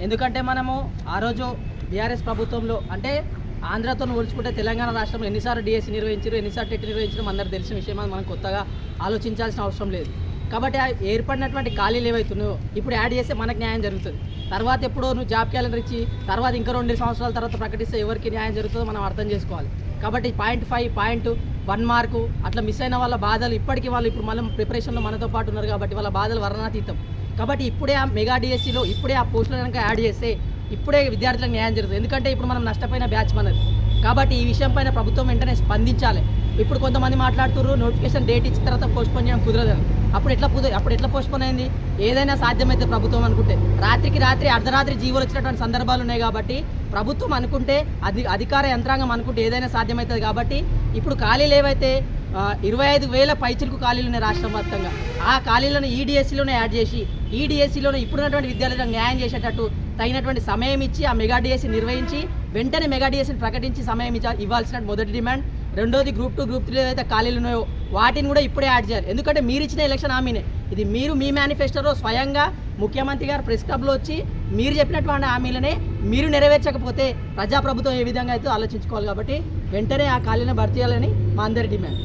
ఎందుకంటే మనము ఆ రోజు బీఆర్ఎస్ ప్రభుత్వంలో అంటే ఆంధ్రతో పోల్చుకుంటే తెలంగాణ రాష్ట్రంలో ఎన్నిసార్లు డిఎస్సి నిర్వహించారు, ఎన్నిసార్లు టెట్ నిర్వహించడం అందరూ తెలిసిన విషయం. మనం కొత్తగా ఆలోచించాల్సిన అవసరం లేదు. కాబట్టి ఏర్పడినటువంటి ఖాళీలు ఏవైతున్నాయో ఇప్పుడు యాడ్ చేస్తే మనకు న్యాయం జరుగుతుంది. తర్వాత ఎప్పుడో నువ్వు జాబ్ క్యాలెండర్ ఇచ్చి తర్వాత ఇంకా 2 సంవత్సరాల తర్వాత ప్రకటిస్తే ఎవరికి న్యాయం జరుగుతుందో మనం అర్థం చేసుకోవాలి. కాబట్టి 0.5 పాయింట్ 1 మార్కు అట్లా మిస్ అయిన వాళ్ళ బాధలు ఇప్పటికీ వాళ్ళు ఇప్పుడు మళ్ళీ ప్రిపరేషన్లో మనతో పాటు ఉన్నారు కాబట్టి వాళ్ళ బాధలు వర్ణనాతీతం. కాబట్టి ఇప్పుడే ఆ మెగా డిఎస్సిలో ఇప్పుడే ఆ పోస్టులు కనుక యాడ్ చేస్తే ఇప్పుడే విద్యార్థులకు న్యాయం జరుగుతుంది. ఎందుకంటే ఇప్పుడు మనం నష్టపోయిన బ్యాచ్ మనది. కాబట్టి ఈ విషయం పైన ప్రభుత్వం వెంటనే స్పందించాలి. ఇప్పుడు కొంతమంది మాట్లాడుతున్నారు నోటిఫికేషన్ డేట్ ఇచ్చిన తర్వాత పోస్ట్పోన్ చేయడం కుదరదని. అప్పుడు ఎట్లా పోస్ట్పోన్ అయింది? ఏదైనా సాధ్యమైతే ప్రభుత్వం అనుకుంటే రాత్రికి రాత్రి అర్ధరాత్రి జీవోలు వచ్చినటువంటి సందర్భాలు ఉన్నాయి. కాబట్టి ప్రభుత్వం అనుకుంటే అధికార యంత్రాంగం అనుకుంటే ఏదైనా సాధ్యమవుతుంది. కాబట్టి ఇప్పుడు ఖాళీలు ఏవైతే 25,000 పైచిలకు ఖాళీలు ఉన్నాయి రాష్ట్రం వ్యాప్తంగా, ఆ ఖాళీలను ఈడిఎస్సిలోనే యాడ్ చేసి ఈడిఎస్సిలోనే ఇప్పుడున్నటువంటి విద్యార్థులకు న్యాయం చేసేటట్టు తగినటువంటి సమయం ఇచ్చి ఆ మెగా డిఎస్సి నిర్వహించి వెంటనే మెగా డిఎస్సిని ప్రకటించి సమయం ఇవ్వాల్సిన మొదటి డిమాండ్. రెండోది గ్రూప్ 2, గ్రూప్ 3 ఏదైతే ఖాళీలు ఉన్నాయో వాటిని కూడా ఇప్పుడే యాడ్ చేయాలి. ఎందుకంటే మీరు ఇచ్చిన ఎలక్షన్ హామీనే ఇది. మీరు మీ మేనిఫెస్టోలో స్వయంగా ముఖ్యమంత్రి గారు ప్రెస్ క్లబ్లో వచ్చి మీరు చెప్పినటువంటి హామీలనే మీరు నెరవేర్చకపోతే ప్రజాప్రభుత్వం ఏ విధంగా అయితే ఆలోచించుకోవాలి. కాబట్టి వెంటనే ఆ ఖాళీని భర్తీ చేయాలని మా అందరి డిమాండ్.